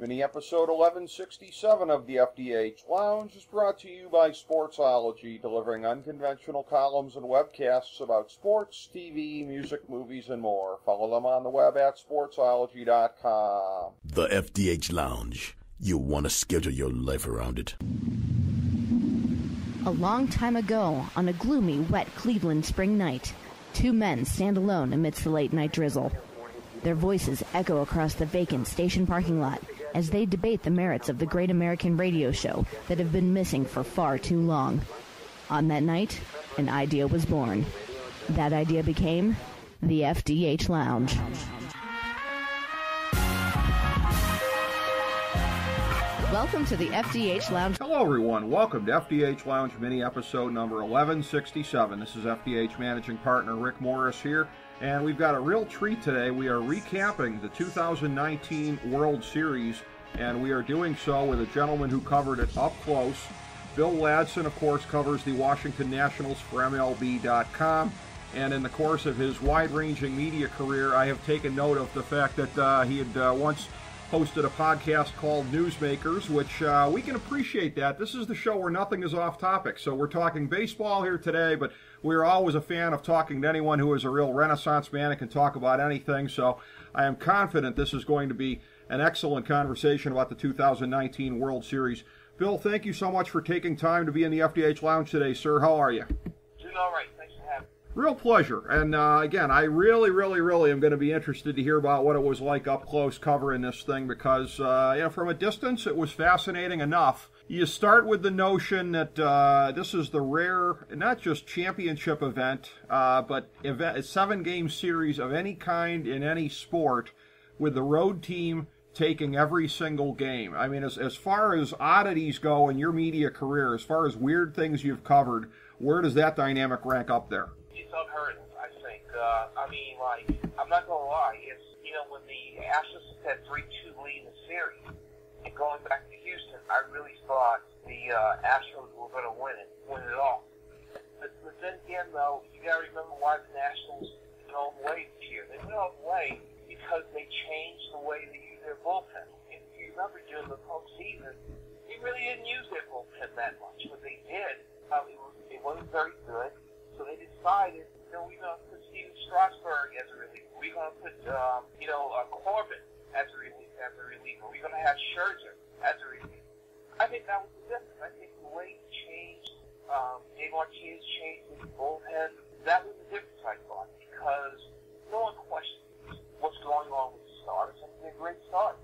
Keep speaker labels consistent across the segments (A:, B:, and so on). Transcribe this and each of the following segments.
A: Mini-episode 1167 of the FDH Lounge is brought to you by Sportsology, delivering unconventional columns and webcasts about sports, TV, music, movies, and more. Follow them on the web at sportsology.com.
B: The FDH Lounge. You want to schedule your life around it.
C: A long time ago, on a gloomy, wet Cleveland spring night, two men stand alone amidst the late-night drizzle. Their voices echo across the vacant station parking lot as they debate the merits of the great American radio show that have been missing for far too long. On that night, an idea was born. That idea became the FDH Lounge. Welcome to the FDH Lounge.
A: Hello, everyone. Welcome to FDH Lounge mini-episode number 1167. This is FDH Managing Partner Rick Morris here, and we've got a real treat today. We are recapping the 2019 World Series, and we are doing so with a gentleman who covered it up close. Bill Ladson, of course, covers the Washington Nationals for MLB.com, and in the course of his wide-ranging media career, I have taken note of the fact that he had once hosted a podcast called Newsmakers, which we can appreciate that. This is the show where nothing is off topic. So we're talking baseball here today, but we're always a fan of talking to anyone who is a real Renaissance man and can talk about anything. So I am confident this is going to be an excellent conversation about the 2019 World Series. Bill, thank you so much for taking time to be in the FDH Lounge today, sir. How are you?
D: Doing all right. Thanks for having me.
A: Real pleasure. And again, I really am going to be interested to hear about what it was like up close covering this thing because, from a distance, it was fascinating enough. You start with the notion that this is the rare, not just championship event, but a 7-game series of any kind in any sport with the road team taking every single game. I mean, as far as oddities go in your media career, as far as weird things you've covered, where does that dynamic rank up there?
D: It's unheard of, I think. I'm not going to lie. It's, when the Astros had 3-2 lead in the series, and going back to Houston, I really thought the Astros were going to win it all. But then again, though, you got to remember why the Nationals went all the way this year. They went all the way because they changed the way they use their bullpen. If you remember during the postseason, they really didn't use their bullpen that much. What they did, it wasn't very good. So they decided, we're going to put Steven Strasburg as a reliever. We're going to put, Corbin as a reliever. We're going to have Scherzer as a reliever. I think that was the difference. I think the way he changed, Dave Martinez changed his bullpen, that was the difference, I thought, because no one questions what's going on with the starters. I mean, they're great starters.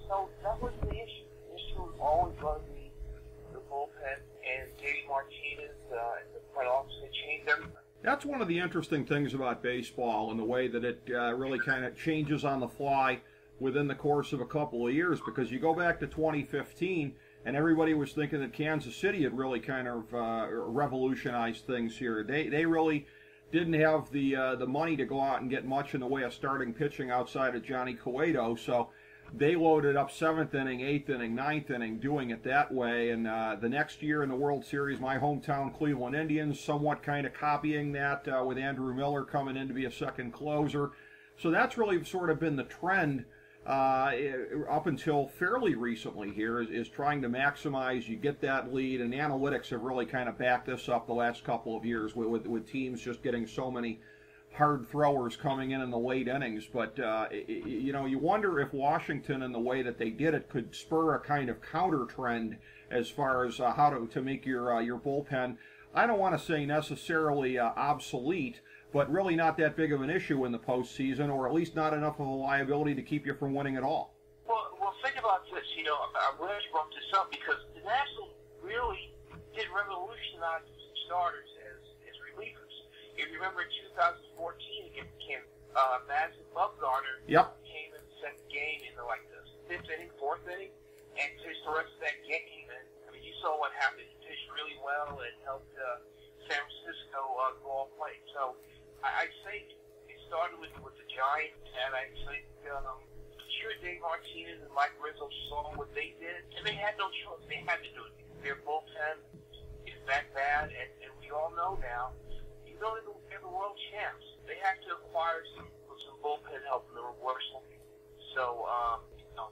D: So that wasn't the issue. The issue was always going to be the bullpen, and Dave Martinez and the front office, they changed everything.
A: That's one of the interesting things about baseball and the way that it really kind of changes on the fly within the course of a couple of years, because you go back to 2015 and everybody was thinking that Kansas City had really kind of revolutionized things here. They really didn't have the money to go out and get much in the way of starting pitching outside of Johnny Cueto, so they loaded up 7th inning, 8th inning, 9th inning, doing it that way. And the next year in the World Series, my hometown Cleveland Indians somewhat kind of copying that with Andrew Miller coming in to be a second closer. So that's really sort of been the trend up until fairly recently here is trying to maximize, you get that lead. And analytics have really kind of backed this up the last couple of years with teams just getting so many hard throwers coming in the late innings, but you wonder if Washington and the way that they did it could spur a kind of counter trend as far as how to make your bullpen, I don't want to say necessarily obsolete, but really not that big of an issue in the postseason, or at least not enough of a liability to keep you from winning at all.
D: Well, think about this. I'm glad you brought this up because the Nationals really did revolutionize starters as relievers. If you remember in 2014 against Madison Bumgarner came in the second game in the 5th inning, 4th inning, and pitched the rest of that game. And I mean, you saw what happened. He pitched really well and helped San Francisco go all play. So I think it started with the Giants, and I think sure Dave Martinez and Mike Rizzo saw what they did, and they had no choice. They had to do it. Their bullpen is that bad, and we all know now. They're the world champs. They have to acquire some bullpen help in the reversal. So,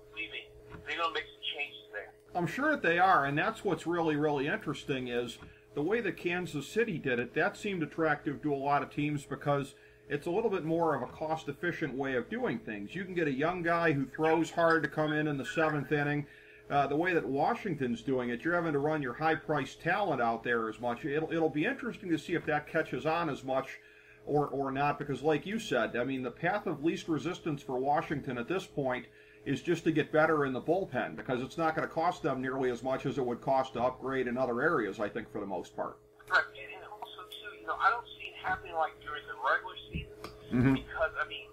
D: believe me, they going to make some changes there.
A: I'm sure that they are, and that's what's really, really interesting is the way that Kansas City did it. That seemed attractive to a lot of teams because it's a little bit more of a cost-efficient way of doing things. You can get a young guy who throws hard to come in the seventh inning. The way that Washington's doing it, you're having to run your high-priced talent out there as much. It'll be interesting to see if that catches on as much or not, because like you said, I mean, the path of least resistance for Washington at this point is just to get better in the bullpen, because it's not going to cost them nearly as much as it would cost to upgrade in other areas, I think, for the most part.
D: Right, and also, too, I don't see it happening like during the regular season, because, I mean,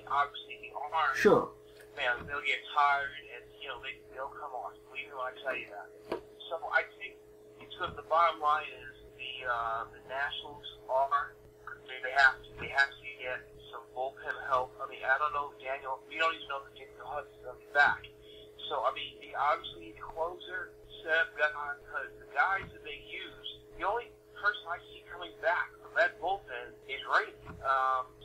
D: obviously the arm,
A: sure,
D: man, they'll get tired, and, they'll come on. Believe me when I tell you that. So I think the bottom line is the Nationals are, they have to get some bullpen help. I mean, I don't know if we don't even know if Daniel Hudson's going to be back. So, I mean, obviously the closer, Seb, because the guys that they use, the only person I see coming back from that bullpen is Ray.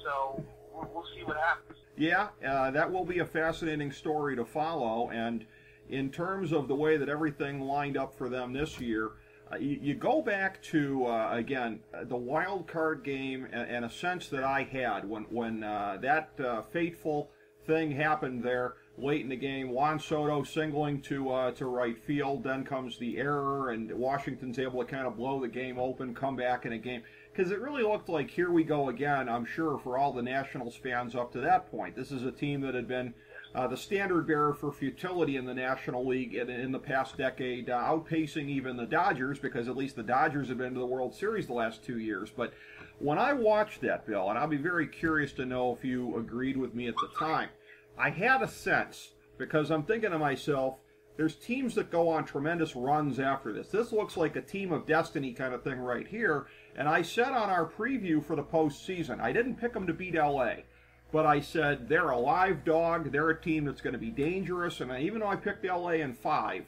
D: So we'll see what happens.
A: Yeah, that will be a fascinating story to follow. And in terms of the way that everything lined up for them this year, you go back to, again, the wild card game and a sense that I had when that fateful thing happened there late in the game. Juan Soto singling to right field, then comes the error, and Washington's able to kind of blow the game open, come back in a game. Because it really looked like here we go again, I'm sure, for all the Nationals fans up to that point. This is a team that had been the standard bearer for futility in the National League in the past decade, outpacing even the Dodgers, because at least the Dodgers have been to the World Series the last 2 years. But when I watched that, Bill, and I'll be very curious to know if you agreed with me at the time, I had a sense, because I'm thinking to myself, there's teams that go on tremendous runs after this. This looks like a team of destiny kind of thing right here. And I said on our preview for the postseason, I didn't pick them to beat L.A., but I said they're a live dog. They're a team that's going to be dangerous. And even though I picked L.A. in 5,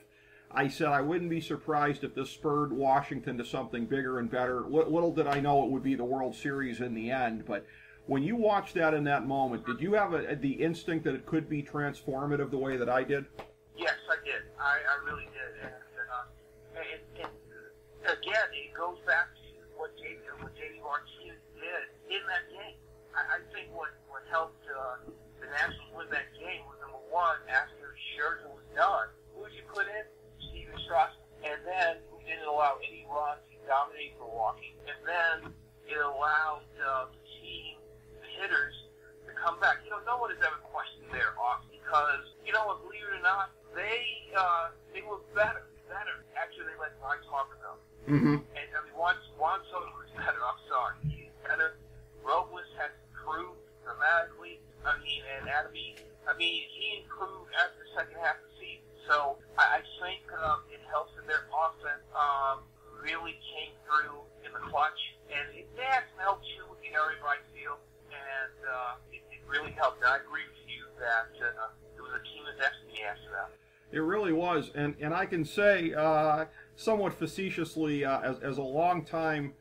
A: I said I wouldn't be surprised if this spurred Washington to something bigger and better. Little did I know it would be the World Series in the end. But when you watched that in that moment, did you have the instinct that it could be transformative the way that I did?
D: Yes, I did. I really did. And again, it goes back to what J.D. Martinez did in that game. I think what helped the Nationals win that game was, number one, after Scherzer was done, who did you put in? Steven Strasburg. And then who didn't allow any runs. He dominated Milwaukee. And then it allowed the team, the hitters, to come back. No one has ever questioned their off because, believe it or not, they were better after they let Bryce Harper go. And I mean, Juan Soto was better. I'm sorry, he's better. Robles has improved dramatically. I mean, and Adamy, he improved after the second half of the season. So I think it helps that their offense really came through in the clutch, and they had some help too with the area right field, and it really helped. And I agree with you that it was a team of destiny after that.
A: It really was, and I can say somewhat facetiously, as a long-time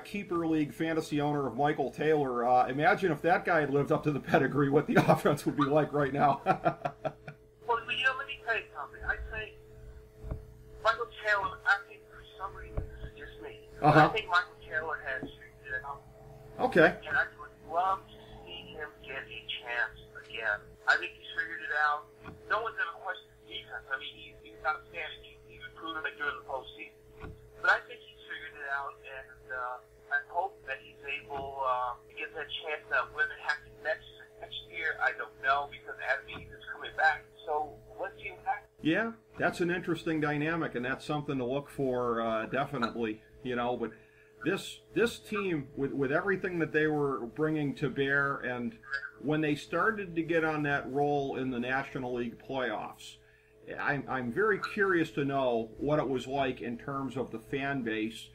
A: keeper league fantasy owner of Michael Taylor, imagine if that guy had lived up to the pedigree, what the offense would be like right now.
D: Well, let me tell you something. I think Michael Taylor, for some reason, this is just me, I think Michael Taylor has figured it out.
A: Okay.
D: And I would love to see him get a chance again. I think he's figured it out. No one's ever questioned his defense. I mean, he's outstanding. He's improved it during the postseason. But I think he's figured it out, and I hope that he's able to get that chance. Now, whether it happens next year, I don't know, because Adamy is coming back. So let's see what happens.
A: Yeah, that's an interesting dynamic, and that's something to look for, definitely. But this team, with everything that they were bringing to bear, and when they started to get on that roll in the National League playoffs, I'm very curious to know what it was like in terms of the fan base,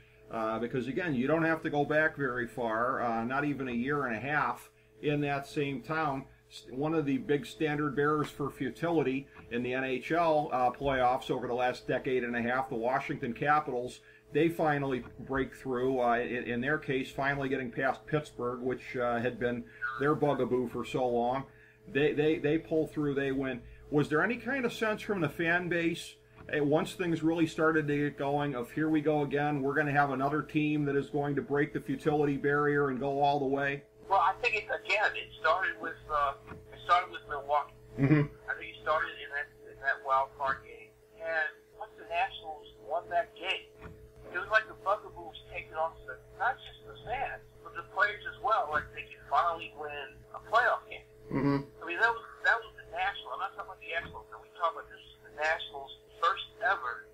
A: because, again, you don't have to go back very far, not even a year and a half, in that same town. One of the big standard bearers for futility in the NHL playoffs over the last decade and a half, the Washington Capitals, they finally break through, in their case, finally getting past Pittsburgh, which had been their bugaboo for so long. They pull through, they win. Was there any kind of sense from the fan base, once things really started to get going, of here we go again, we're going to have another team that is going to break the futility barrier and go all the way?
D: Well, I think it started with Milwaukee.
A: Mm-hmm.
D: I think it started in that wild card game, and once the Nationals won that game, it was like the bugaboo was taken off not just the fans, but the players as well. Like they could finally win a playoff game.
A: Mm-hmm.
D: I mean, that was the Nationals. I'm not talking about the Expos. We talking about this is the Nationals' first ever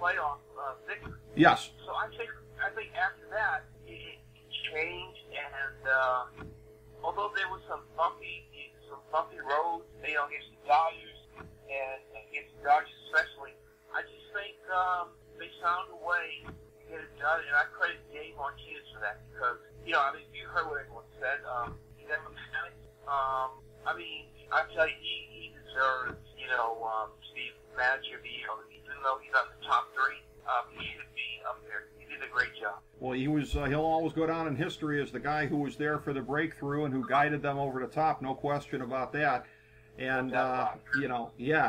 D: playoff victory.
A: Yes.
D: So I think after that it changed, and although there was some bumpy roads, against the Dodgers and against the Dodgers especially, I just think they found a way to get it done, and I credit Dave Martinez for that because you heard what everyone said. He never panicked. I mean, I tell you, he deserves Steve Manager of the Year. Even though he's not in the top three, he should be up there. He did a great job.
A: Well, he'll always go down in history as the guy who was there for the breakthrough and who guided them over the top, no question about that. And,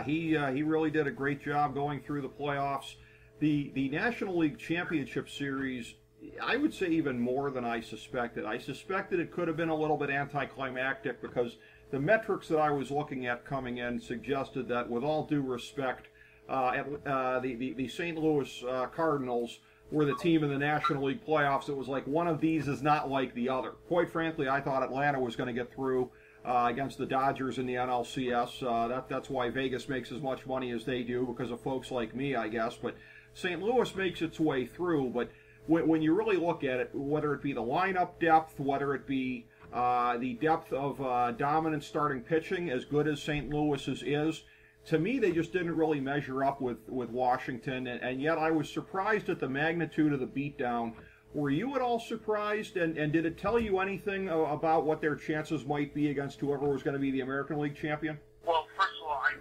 A: he really did a great job going through the playoffs. The National League Championship Series, I would say even more than I suspected. I suspected it could have been a little bit anticlimactic because the metrics that I was looking at coming in suggested that, with all due respect, the St. Louis Cardinals were the team in the National League playoffs. It was like one of these is not like the other. Quite frankly, I thought Atlanta was going to get through against the Dodgers in the NLCS. That's why Vegas makes as much money as they do, because of folks like me, I guess. But St. Louis makes its way through. But when you really look at it, whether it be the lineup depth, whether it be the depth of dominant starting pitching, as good as St. Louis's is, to me, they just didn't really measure up with Washington, and yet I was surprised at the magnitude of the beatdown. Were you at all surprised, and did it tell you anything about what their chances might be against whoever was going to be the American League champion?
D: Well, first of all, I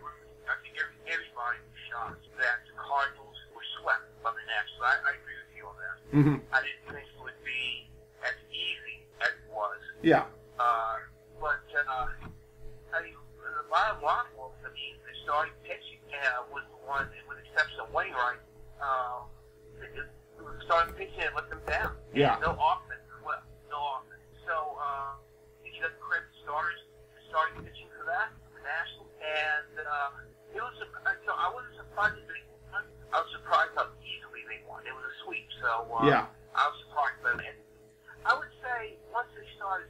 D: think everybody was shocked that the Cardinals were swept by the Nationals. I agree with you on that.
A: Mm-hmm.
D: I didn't think it would be as easy as it was.
A: Yeah.
D: The bottom line was, the starting pitching was the one, with the exception of Wainwright, the starting pitching let them down.
A: Yeah.
D: No offense as well. No offense. So, you got to credit the starting pitching for that, the Nationals, and it was. I wasn't surprised that they won. I was surprised how easily they won. It was a sweep. So,
A: yeah.
D: I was surprised by that. And I would say once they started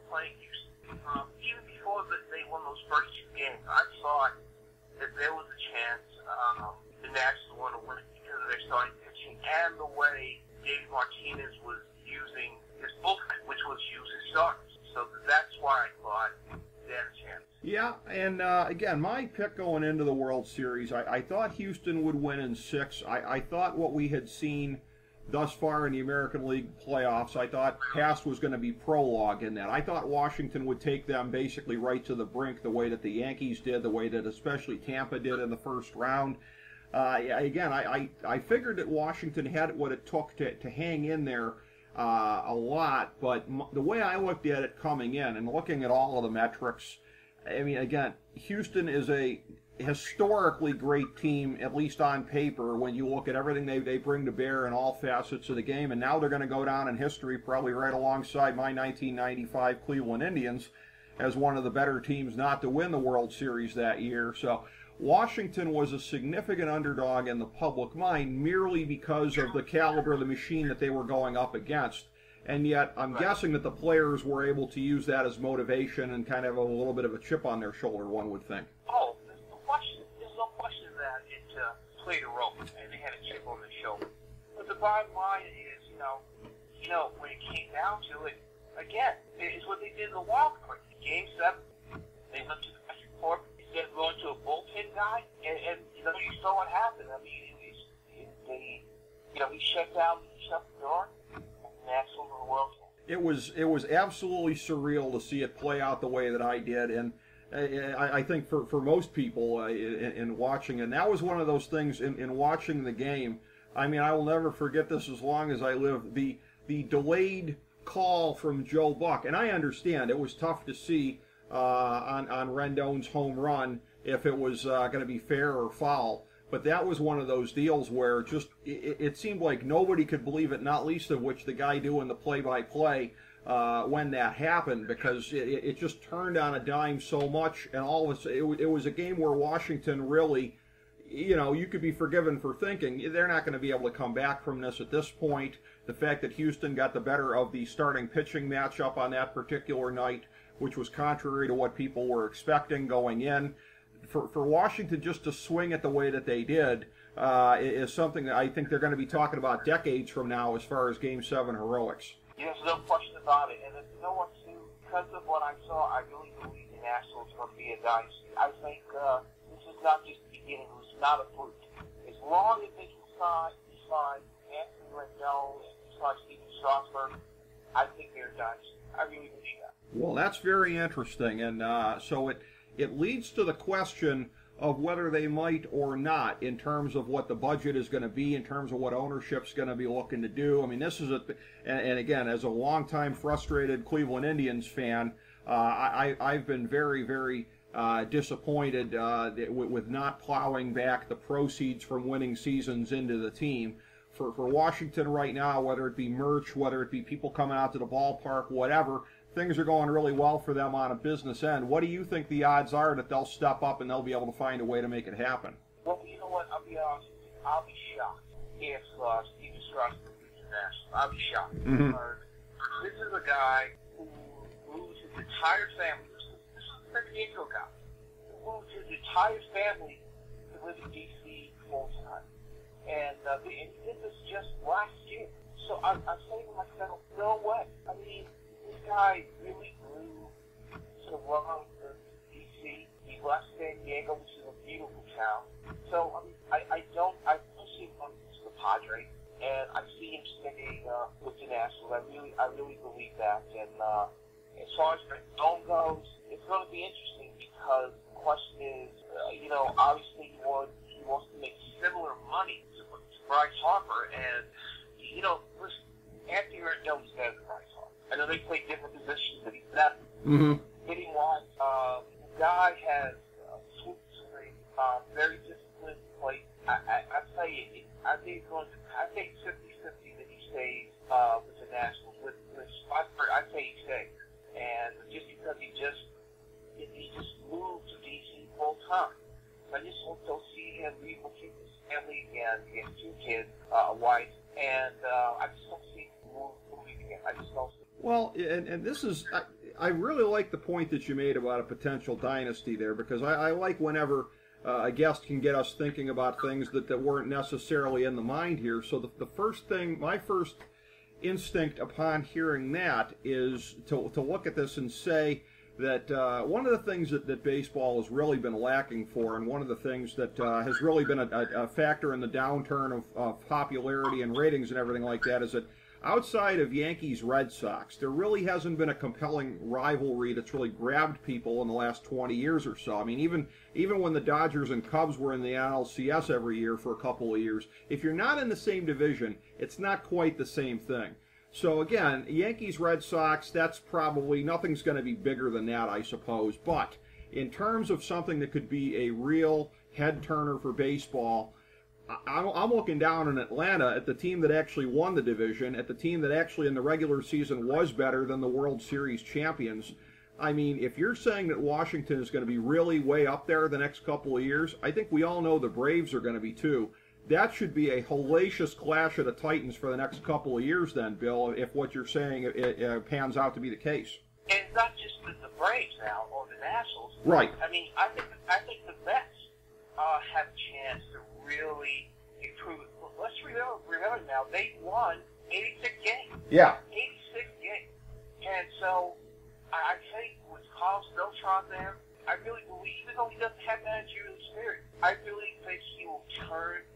D: playing Houston, even before they won those first two games, I thought that there was a chance the Nationals were going to win it because of their starting pitching and the way Dave Martinez was using his bullpen, which was use his starters. So that's why I thought they had a chance.
A: Yeah, and again, my pick going into the World Series, I thought Houston would win in 6. I thought what we had seen thus far in the American League playoffs, I thought past was going to be prologue in that. I thought Washington would take them basically right to the brink, the way that the Yankees did, the way that especially Tampa did in the first round. Again, I figured that Washington had what it took to hang in there a lot, but the way I looked at it coming in and looking at all of the metrics, I mean, again, Houston is a historically great team, at least on paper, when you look at everything they bring to bear in all facets of the game. And now they're going to go down in history probably right alongside my 1995 Cleveland Indians as one of the better teams not to win the World Series that year. So Washington was a significant underdog in the public mind merely because of the caliber of the machine that they were going up against. And yet, I'm guessing that the players were able to use that as motivation and kind of a little bit of a chip on their shoulder, one would think.
D: Oh, there's no question that it played a role, and they had a chip on their shoulder. But the bottom line is, when it came down to it, again, it's what they did in the wild card. Game 7, they went to the press report instead of going to a bullpen guy, and you saw what happened. I mean, he shut the door.
A: It was absolutely surreal to see it play out the way that I did, and I think for most people in watching, and that was one of those things in watching the game. I mean, I will never forget this as long as I live. The delayed call from Joe Buck, and I understand it was tough to see on Rendon's home run if it was going to be fair or foul. But that was one of those deals where just it seemed like nobody could believe it, not least of which the guy doing the play-by-play when that happened, because it just turned on a dime so much, and all of it was a game where Washington really, you could be forgiven for thinking they're not going to be able to come back from this at this point. The fact that Houston got the better of the starting pitching matchup on that particular night, which was contrary to what people were expecting going in. For Washington just to swing it the way that they did is something that I think they're going to be talking about decades from now as far as Game 7 heroics.
D: There's no question about it. And you know what, too? Because of what I saw, I really believe the Nationals are going to be a dynasty. I think this is not just the beginning. It's not a fluke. As long as they can sign Anthony Rendon and sign Steven Strasburg, I think they're a dynasty. I really believe that.
A: Well, that's very interesting. And so it leads to the question of whether they might or not, in terms of what the budget is going to be, in terms of what ownership's going to be looking to do. I mean, this is and again, as a longtime frustrated Cleveland Indians fan, I've been very, very disappointed with not plowing back the proceeds from winning seasons into the team. For Washington right now, whether it be merch, whether it be people coming out to the ballpark, whatever, things are going really well for them on a business end. What do you think the odds are that they'll step up and they'll be able to find a way to make it happen?
D: Well, you know what? I'll be honest with you. I'll be shocked if Steven Strasburg is international. I'll be shocked.
A: Mm-hmm.
D: This is a guy who moved his entire family. This is a San Diego guy who moved his entire family to live in D.C. full time. And he did this just last year. So I'm saying to myself, no way. I mean, this guy really grew to love D.C. He left San Diego, which is a beautiful town. So I don't see him going to the Padres, and I see him staying with the Nationals. I really believe that. And as far as Rendon goes, it's going to be interesting because the question is, obviously he wants to make similar money to Bryce Harper, and listen, Anthony Rendon is better than Bryce Harper. I know they play different positions, but he's not hitting wise. The guy has sweet swing, very disciplined play. I tell you, I think 50-50 that he stays with the Nationals. With Strasburg, I say he stays, and just because he just moved to DC full time. I just hope they'll see him relocate his family again. He has 2 kids, a wife, and I just don't see him moving again. I just don't see.
A: Well, and this is, I really like the point that you made about a potential dynasty there, because I like whenever a guest can get us thinking about things that weren't necessarily in the mind here. So the first thing, my first instinct upon hearing that is to look at this and say that one of the things that baseball has really been lacking for, and one of the things that has really been a factor in the downturn of popularity and ratings and everything like that, is that outside of Yankees-Red Sox, there really hasn't been a compelling rivalry that's really grabbed people in the last 20 years or so. I mean, even when the Dodgers and Cubs were in the NLCS every year for a couple of years, if you're not in the same division, it's not quite the same thing. So again, Yankees-Red Sox, that's probably, nothing's going to be bigger than that, I suppose. But in terms of something that could be a real head-turner for baseball, I'm looking down in Atlanta at the team that actually won the division, at the team that actually in the regular season was better than the World Series champions. I mean, if you're saying that Washington is going to be really way up there the next couple of years, I think we all know the Braves are going to be too. That should be a hellacious clash of the Titans for the next couple of years then, Bill, if what you're saying it pans out to be the case.
D: And it's not just the Braves now, or the Nationals.
A: Right.
D: I mean, I think the Mets have a chance to really improve it. Let's remember now, they won 86 games.
A: Yeah.
D: 86 games. And so, I think with Carlos Beltran there, I really believe, even though he doesn't have managerial experience, I really think he will turn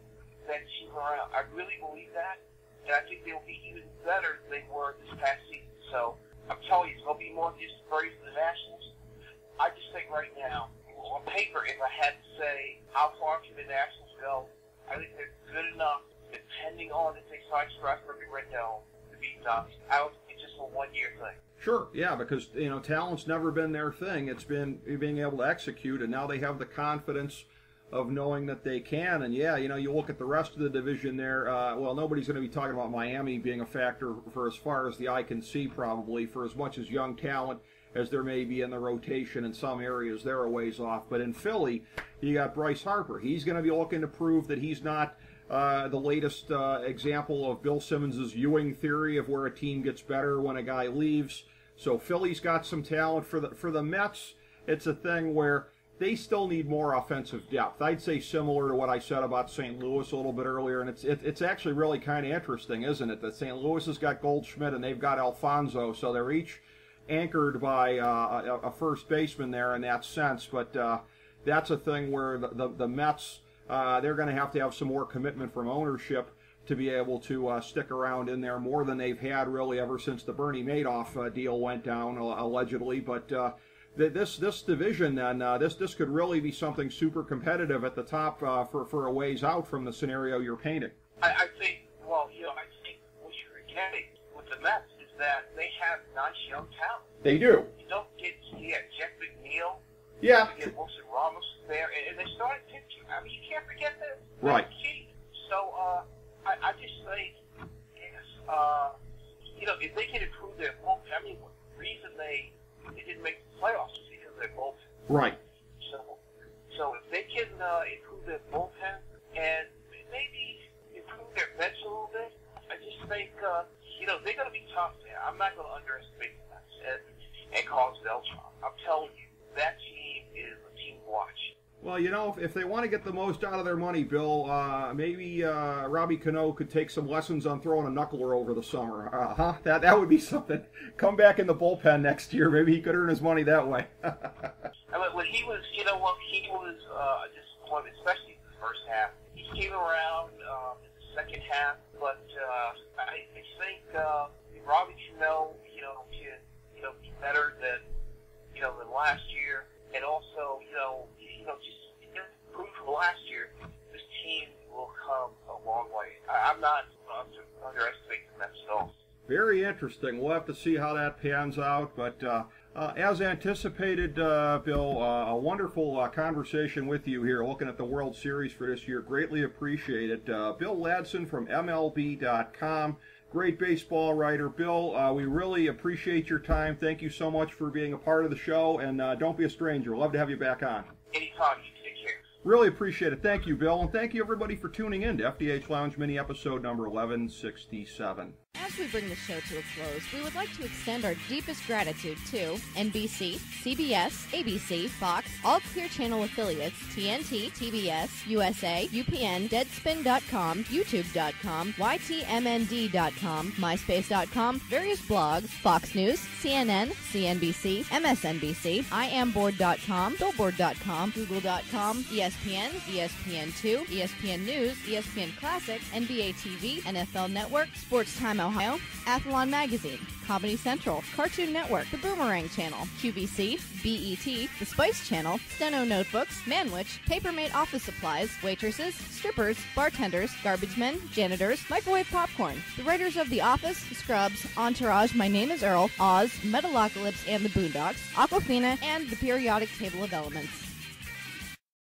D: that team around. I really believe that. And I think they'll be even better than they were this past season. So, I'm telling you, it's going to be more than just the Braves and the Nationals. I just think right now, on paper, if I had to say how far can the Nationals go, I think they're good enough, depending on if they sign Strasburg and Rendon, to beat Dodgers. I don't think it's just a one-year thing.
A: Sure, yeah, because talent's never been their thing. It's been being able to execute, and now they have the confidence of knowing that they can. And yeah, you look at the rest of the division there. Well, nobody's going to be talking about Miami being a factor for as far as the eye can see, probably, for as much as young talent as there may be in the rotation in some areas. They're a ways off. But in Philly, you got Bryce Harper. He's going to be looking to prove that he's not the latest example of Bill Simmons' Ewing theory of where a team gets better when a guy leaves. So Philly's got some talent. For the Mets, it's a thing where they still need more offensive depth. I'd say similar to what I said about St. Louis a little bit earlier, and it's actually really kind of interesting, isn't it, that St. Louis has got Goldschmidt and they've got Alfonso, so they're each anchored by a first baseman there in that sense. But that's a thing where the Mets, they're going to have some more commitment from ownership to be able to stick around in there more than they've had really ever since the Bernie Madoff deal went down, allegedly. But this division, then, this could really be something super competitive at the top for a ways out from the scenario you're painting.
D: I think what you're getting with the Mets is that they have nice young talent.
A: They do.
D: You don't get Jeff McNeil.
A: Yeah.
D: You get Wilson Ramos there, and they started pitching. I mean, you can't forget that.
A: Right.
D: So I just think, if they can improve their bullpen, I mean, the reason they didn't make the playoffs is because of their bullpen.
A: Right.
D: So if they can improve their bullpen and maybe improve their bench a little bit, I just think, they're going to be tough there. I'm not going to underestimate the Mets and Carlos Beltran. I'm telling you, that team is a team to watch.
A: Well, if they want to get the most out of their money, Bill, maybe Robbie Cano could take some lessons on throwing a knuckler over the summer. That would be something. Come back in the bullpen next year. Maybe he could earn his money that way.
D: I mean, when he was, he was a disappointment, especially in the first half. He came around in the second half, but I think Robbie Cano, can be better than last year, and also, just improve from last year. This team will come a long way. I'm not underestimating the Mets at all.
A: Very interesting. We'll have to see how that pans out. But as anticipated, Bill, a wonderful conversation with you here, looking at the World Series for this year. Greatly appreciate it. Bill Ladson from MLB.com. Great baseball writer. Bill, we really appreciate your time. Thank you so much for being a part of the show, and don't be a stranger. Love to have you back on.
D: Anytime. You take care.
A: Really appreciate it. Thank you, Bill, and thank you, everybody, for tuning in to FDH Lounge Mini Episode number 1167.
C: As we bring the show to a close, we would like to extend our deepest gratitude to NBC, CBS, ABC, Fox, all Clear Channel affiliates, TNT, TBS, USA, UPN, Deadspin.com, YouTube.com, YTMND.com, MySpace.com, various blogs, Fox News, CNN, CNBC, MSNBC, IamBoard.com, Billboard.com, Google.com, ESPN, ESPN2, ESPN News, ESPN Classic, NBA TV, NFL Network, Sports Time Ohio, Athlon Magazine, Comedy Central, Cartoon Network, The Boomerang Channel, QVC, BET, The Spice Channel, Steno Notebooks, Manwich, Papermate Office Supplies, waitresses, strippers, bartenders, garbage men, janitors, microwave popcorn, the writers of The Office, Scrubs, Entourage, My Name is Earl, Oz, Metalocalypse and the Boondocks, Aquafina, and The Periodic Table of Elements.